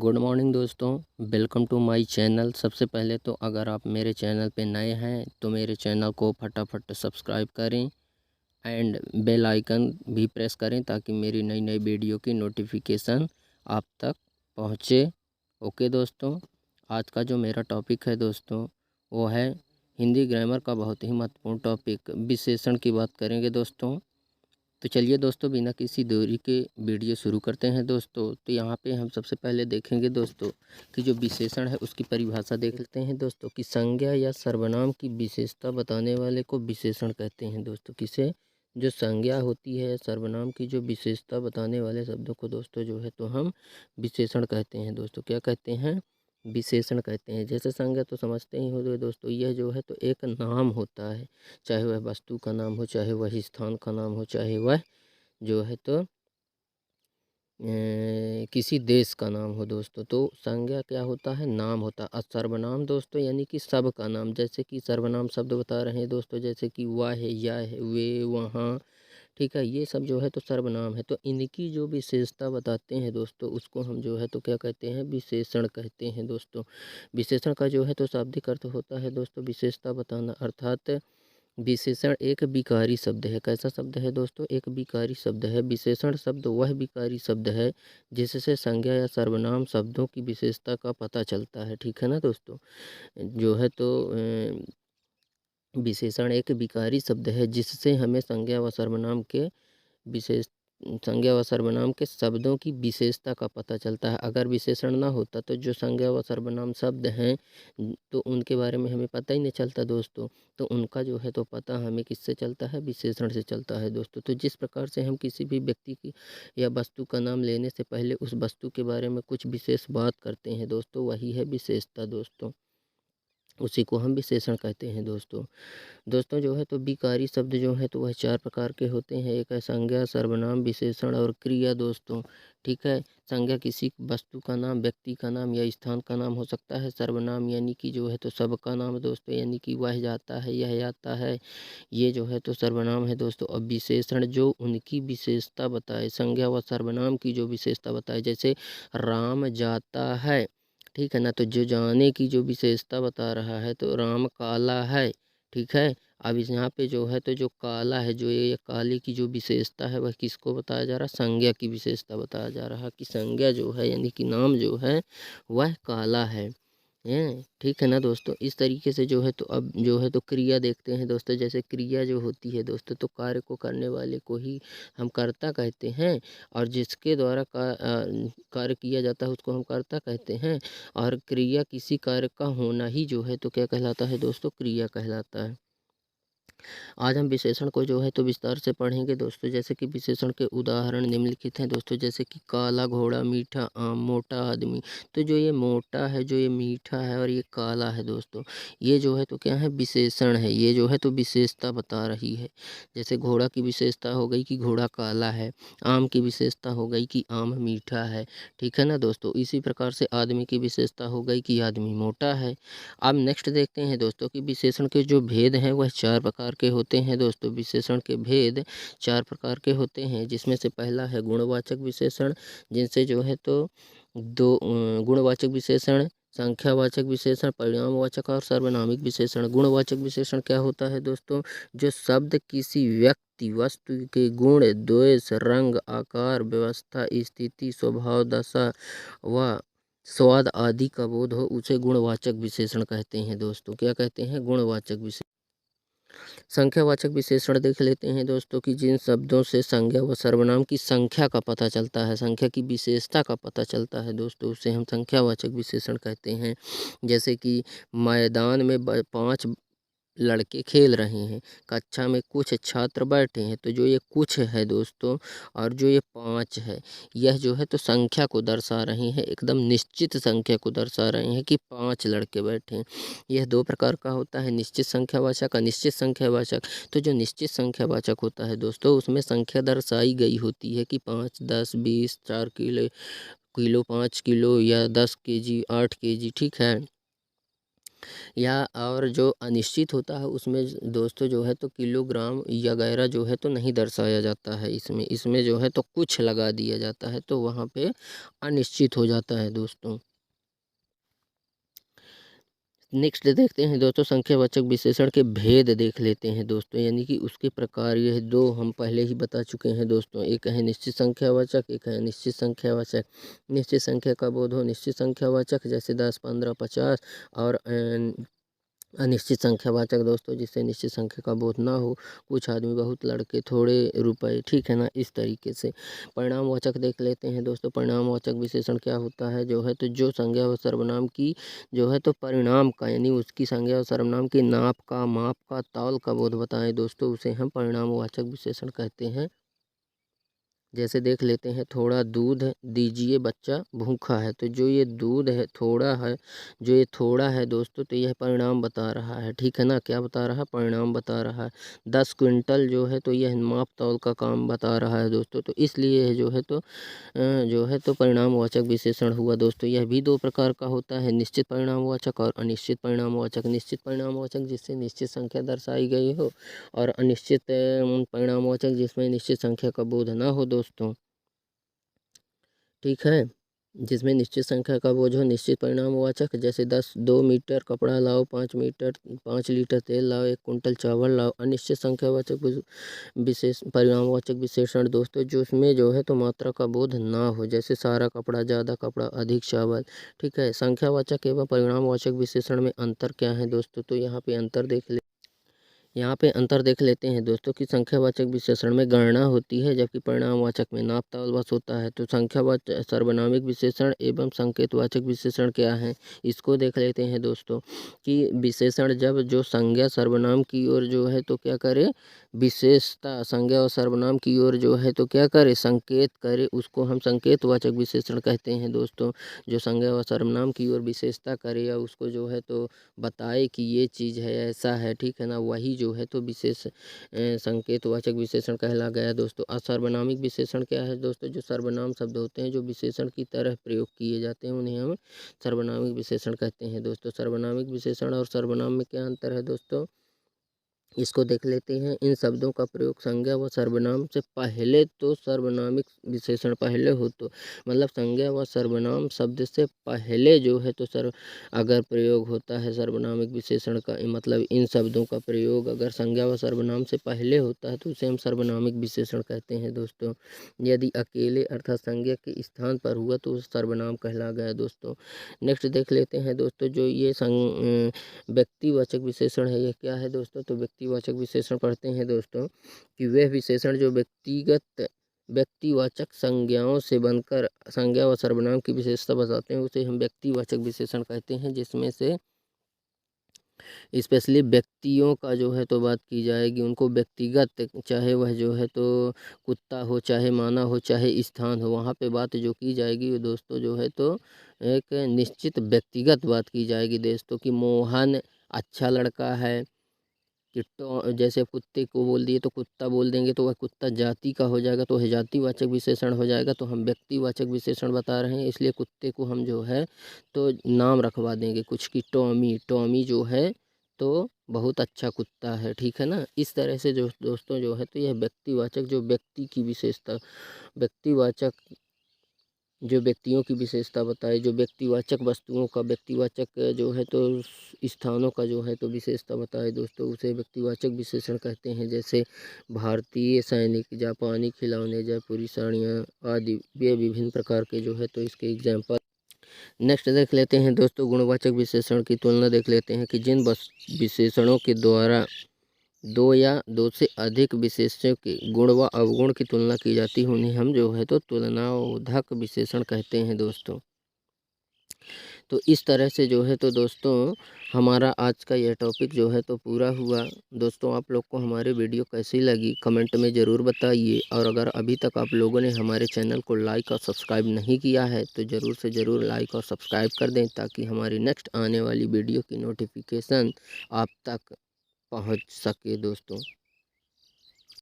Good morning दोस्तों, welcome to my channel. सबसे पहले तो अगर आप मेरे चैनल पे नए हैं तो मेरे चैनल को फटाफट सब्सक्राइब करें एंड बेल आइकन भी प्रेस करें ताकि मेरी नई नई वीडियो की नोटिफिकेशन आप तक पहुँचे। ओके दोस्तों, आज का जो मेरा टॉपिक है दोस्तों वो है हिंदी ग्रामर का बहुत ही महत्वपूर्ण टॉपिक विशेषण की बात करेंगे दोस्तों। तो चलिए दोस्तों, बिना किसी देरी के वीडियो शुरू करते हैं दोस्तों। तो यहाँ पे हम सबसे पहले देखेंगे दोस्तों कि जो विशेषण है उसकी परिभाषा देख लेते हैं दोस्तों कि संज्ञा या सर्वनाम की विशेषता बताने वाले को विशेषण कहते हैं दोस्तों। किसे? जो संज्ञा होती है सर्वनाम की जो विशेषता बताने वाले शब्दों को दोस्तों जो है तो हम विशेषण कहते हैं दोस्तों। क्या कहते हैं? विशेषण कहते हैं। जैसे संज्ञा तो समझते ही होंगे दोस्तों, यह जो है तो एक नाम होता है, चाहे वह वस्तु का नाम हो, चाहे वह स्थान का नाम हो, चाहे वह जो है तो किसी देश का नाम हो दोस्तों। तो संज्ञा क्या होता है? नाम होता है। और सर्वनाम दोस्तों यानी कि सब का नाम। जैसे कि सर्वनाम शब्द बता रहे हैं दोस्तों, जैसे कि वह है, यह है, वे, वहाँ, ठीक है, ये सब जो है तो सर्वनाम है। तो इनकी जो विशेषता बताते हैं दोस्तों उसको हम जो है तो क्या कहते हैं? विशेषण कहते हैं दोस्तों। विशेषण का जो है तो शाब्दिक अर्थ होता है दोस्तों विशेषता बताना, अर्थात विशेषण एक विकारी शब्द है। कैसा शब्द है दोस्तों? एक विकारी शब्द है। विशेषण शब्द वह विकारी शब्द है जिससे संज्ञा या सर्वनाम शब्दों की विशेषता का पता चलता है। ठीक है ना दोस्तों? जो है तो विशेषण एक विकारी शब्द है जिससे हमें संज्ञा व सर्वनाम के विशेष संज्ञा व सर्वनाम के शब्दों की विशेषता का पता चलता है। अगर विशेषण ना होता तो जो संज्ञा व सर्वनाम शब्द हैं तो उनके बारे में हमें पता ही नहीं चलता दोस्तों। तो उनका जो है तो पता हमें किससे चलता है? विशेषण से चलता है दोस्तों। तो जिस प्रकार से हम किसी भी व्यक्ति की या वस्तु का नाम लेने से पहले उस वस्तु के बारे में कुछ विशेष बात करते हैं दोस्तों, वही है विशेषता दोस्तों। उसी को हम विशेषण कहते हैं दोस्तों। दोस्तों जो है तो विकारी शब्द जो है तो वह चार प्रकार के होते हैं। एक है संज्ञा, सर्वनाम, विशेषण और क्रिया दोस्तों। ठीक है, संज्ञा किसी वस्तु का नाम, व्यक्ति का नाम या स्थान का नाम हो सकता है। सर्वनाम यानी कि जो है तो सबका नाम दोस्तों, यानी कि वह जाता है, यह आता है, ये जो है तो सर्वनाम है दोस्तों। अब विशेषण जो उनकी विशेषता बताए, संज्ञा व सर्वनाम की जो विशेषता बताए, जैसे राम जाता है, ठीक है ना, तो जो जाने की जो विशेषता बता रहा है तो राम काला है। ठीक है, अब इस यहाँ पे जो है तो जो काला है, जो ये काले की जो विशेषता है वह किसको बताया जा रहा है? संज्ञा की विशेषता बताया जा रहा है कि संज्ञा जो है यानी कि नाम जो है वह काला है। ठीक है ना दोस्तों? इस तरीके से जो है तो अब जो है तो क्रिया देखते हैं दोस्तों। जैसे क्रिया जो होती है दोस्तों तो कार्य को करने वाले को ही हम कर्ता कहते हैं, और जिसके द्वारा कार्य किया जाता है उसको हम कर्ता कहते हैं। और क्रिया किसी कार्य का होना ही जो है तो क्या कहलाता है दोस्तों? क्रिया कहलाता है। आज हम विशेषण को जो है तो विस्तार से पढ़ेंगे दोस्तों। जैसे कि विशेषण के उदाहरण निम्नलिखित हैं दोस्तों, जैसे कि काला घोड़ा, मीठा आम, मोटा आदमी। तो जो ये मोटा है, जो ये मीठा है और ये काला है दोस्तों, ये जो है तो क्या है? विशेषण है। ये जो है तो विशेषता बता रही है। जैसे घोड़ा की विशेषता हो गई कि घोड़ा काला है, आम की विशेषता हो गई कि आम मीठा है। ठीक है ना दोस्तों? इसी प्रकार से आदमी की विशेषता हो गई कि आदमी मोटा है। अब नेक्स्ट देखते हैं दोस्तों कि विशेषण के जो भेद हैं वह चार प्रकार के होते हैं दोस्तों। विशेषण के भेद चार प्रकार के होते हैं, जिसमें से पहला है गुणवाचक विशेषण, जिनसे जो है तो दो गुणवाचक विशेषण, संख्यावाचक विशेषण, परिणामवाचक और सर्वनामिक विशेषण। गुणवाचक विशेषण क्या होता है दोस्तों? जो शब्द किसी व्यक्ति वस्तु के गुण, द्वेष, रंग, आकार, व्यवस्था, स्थिति, स्वभाव, दशा व स्वाद आदि का बोध हो उसे गुणवाचक विशेषण कहते हैं दोस्तों। क्या कहते हैं? गुणवाचक विशेषण। संख्यावाचक विशेषण देख लेते हैं दोस्तों कि जिन शब्दों से संज्ञा व सर्वनाम की संख्या का पता चलता है, संख्या की विशेषता का पता चलता है दोस्तों, उसे हम संख्यावाचक विशेषण कहते हैं। जैसे कि मैदान में 5 लड़के खेल रहे हैं, कक्षा में कुछ छात्र बैठे हैं। तो जो ये कुछ है दोस्तों और जो ये 5 है, यह जो है तो संख्या को दर्शा रहे हैं, एकदम निश्चित संख्या को दर्शा रहे हैं कि 5 लड़के बैठे हैं। यह दो प्रकार का होता है, निश्चित संख्यावाचक, अनिश्चित संख्यावाचक। तो जो निश्चित संख्यावाचक होता है दोस्तों उसमें संख्या दर्शाई गई होती है कि 5, 10, 20, 4 किलो, 5 किलो या 10 केजी, 8 केजी। ठीक है, या और जो अनिश्चित होता है उसमें दोस्तों जो है तो किलोग्राम या वगैरह जो है तो नहीं दर्शाया जाता है। इसमें जो है तो कुछ लगा दिया जाता है, तो वहाँ पे अनिश्चित हो जाता है दोस्तों। नेक्स्ट देखते हैं दोस्तों, संख्यावाचक विशेषण के भेद देख लेते हैं दोस्तों, यानी कि उसके प्रकार। यह दो हम पहले ही बता चुके हैं दोस्तों, एक है निश्चित संख्यावाचक, एक है अनिश्चित संख्यावाचक। निश्चित संख्या का बोध हो निश्चित संख्यावाचक, जैसे 10, 15, 50, और अनिश्चित संख्यावाचक दोस्तों जिससे निश्चित संख्या का बोध ना हो, कुछ आदमी, बहुत लड़के, थोड़े रुपए, ठीक है ना, इस तरीके से। परिणामवाचक देख लेते हैं दोस्तों। परिणामवाचक विशेषण क्या होता है, जो है तो जो संज्ञा व सर्वनाम की जो है तो परिणाम का, यानी उसकी संज्ञा व सर्वनाम की नाप का, माप का, तौल का बोध बताएं दोस्तों, उसे हम परिणामवाचक विशेषण कहते हैं। जैसे देख लेते हैं, थोड़ा दूध दीजिए बच्चा भूखा है, तो जो ये दूध है थोड़ा है, जो ये थोड़ा है दोस्तों, तो यह परिणाम बता रहा है, ठीक है ना, क्या बता रहा है, परिणाम बता रहा है। 10 क्विंटल जो है तो यह माप तौल का काम बता रहा है दोस्तों, तो इसलिए यह जो है तो परिणामवाचक विशेषण हुआ दोस्तों। यह भी दो प्रकार का होता है, निश्चित परिणामवाचक और अनिश्चित परिणामवाचक। निश्चित परिणामवाचक जिससे निश्चित संख्या दर्शाई गई हो, और अनिश्चित परिणामवाचक जिसमें निश्चित संख्या का बोध ना हो दोस्तों, ठीक है। जिसमें निश्चित संख्या का बोझ हो, निश्चित परिणामवाचक, जैसे 2 मीटर कपड़ा लाओ, 5 लीटर तेल लाओ, 1 कुंटल चावल लाओ। अनिश्चित संख्यावाचक विशेष परिणामवाचक विशेषण दोस्तों जो उसमें जो है तो मात्रा का बोध ना हो, जैसे सारा कपड़ा, ज़्यादा कपड़ा, अधिक चावल, ठीक है। संख्यावाचक एवं परिणामवाचक विशेषण में अंतर क्या है दोस्तों, तो यहाँ पे अंतर देख लेते हैं दोस्तों कि संख्यावाचक विशेषण में गणना होती है, जबकि परिणामवाचक में नाप तौल बस होता है। तो संख्यावाचक सर्वनामिक विशेषण एवं संकेतवाचक विशेषण क्या है, इसको देख लेते हैं दोस्तों कि विशेषण जब जो संज्ञा सर्वनाम की ओर जो है तो क्या करे, विशेषता संज्ञा और सर्वनाम की ओर जो है तो क्या करे, संकेत करे, उसको हम संकेतवाचक विशेषण कहते हैं दोस्तों। जो संज्ञा और सर्वनाम की ओर विशेषता करे या उसको जो है तो बताए कि ये चीज़ है, ऐसा है, ठीक है ना, वही जो है तो विशेष संकेतवाचक विशेषण कहला गया दोस्तों। असर्वनामिक विशेषण क्या है दोस्तों, जो सर्वनाम शब्द होते हैं जो विशेषण की तरह प्रयोग किए जाते हैं, उन्हें हम सर्वनामिक विशेषण कहते हैं दोस्तों। सर्वनामिक विशेषण और सर्वनाम में क्या अंतर है दोस्तों, इसको देख लेते हैं। इन शब्दों का प्रयोग संज्ञा व सर्वनाम से पहले, तो सर्वनामिक विशेषण पहले हो तो मतलब संज्ञा व सर्वनाम शब्द से पहले जो है तो अगर प्रयोग होता है सर्वनामिक विशेषण का, मतलब इन शब्दों का प्रयोग अगर संज्ञा व सर्वनाम से पहले होता है तो उसे हम सर्वनामिक विशेषण कहते हैं दोस्तों। यदि अकेले अर्थात संज्ञा के स्थान पर हुआ तो सर्वनाम कहला गया दोस्तों। नेक्स्ट देख लेते हैं दोस्तों, जो ये व्यक्तिवाचक विशेषण है, यह क्या है दोस्तों, तो व्यक्तिवाचक विशेषण पढ़ते हैं दोस्तों कि वह विशेषण जो व्यक्तिवाचक संज्ञाओं से बनकर संज्ञा व सर्वनाम की विशेषता बताते हैं, उसे हम व्यक्तिवाचक विशेषण कहते हैं। जिसमें से स्पेशली व्यक्तियों का जो है तो बात की जाएगी, उनको व्यक्तिगत, चाहे वह जो है तो कुत्ता हो, चाहे माना हो, चाहे स्थान हो, वहाँ पे बात जो की जाएगी वो दोस्तों जो है तो एक निश्चित व्यक्तिगत बात की जाएगी दोस्तों कि मोहन अच्छा लड़का है। कि जैसे कुत्ते को बोल दिए तो कुत्ता बोल देंगे तो वह कुत्ता जाति का हो जाएगा, तो वह जातिवाचक विशेषण हो जाएगा। तो हम व्यक्तिवाचक विशेषण बता रहे हैं, इसलिए कुत्ते को हम जो है तो नाम रखवा देंगे कुछ की टॉमी, टॉमी जो है तो बहुत अच्छा कुत्ता है, ठीक है ना। इस तरह से जो दोस्तों जो है तो यह व्यक्तिवाचक जो व्यक्ति की विशेषता, व्यक्तिवाचक जो व्यक्तियों की विशेषता बताए, जो व्यक्तिवाचक वस्तुओं का, व्यक्तिवाचक जो है तो स्थानों का जो है तो विशेषता बताए दोस्तों, उसे व्यक्तिवाचक विशेषण कहते हैं। जैसे भारतीय सैनिक, जापानी खिलौने, जयपुरी साड़ियाँ आदि, ये विभिन्न प्रकार के जो है तो इसके एग्जाम्पल। नेक्स्ट देख लेते हैं दोस्तों, गुणवाचक विशेषण की तुलना देख लेते हैं कि जिन विशेषणों के द्वारा दो या दो से अधिक विशेषणों के गुण व अवगुण की तुलना की जाती है, उन्हें हम जो है तो तुलनाबोधक विशेषण कहते हैं दोस्तों। तो इस तरह से जो है तो दोस्तों हमारा आज का यह टॉपिक जो है तो पूरा हुआ दोस्तों। आप लोग को हमारी वीडियो कैसी लगी कमेंट में ज़रूर बताइए, और अगर अभी तक आप लोगों ने हमारे चैनल को लाइक और सब्सक्राइब नहीं किया है तो ज़रूर से ज़रूर लाइक और सब्सक्राइब कर दें, ताकि हमारी नेक्स्ट आने वाली वीडियो की नोटिफिकेशन आप तक पहुंच सके दोस्तों।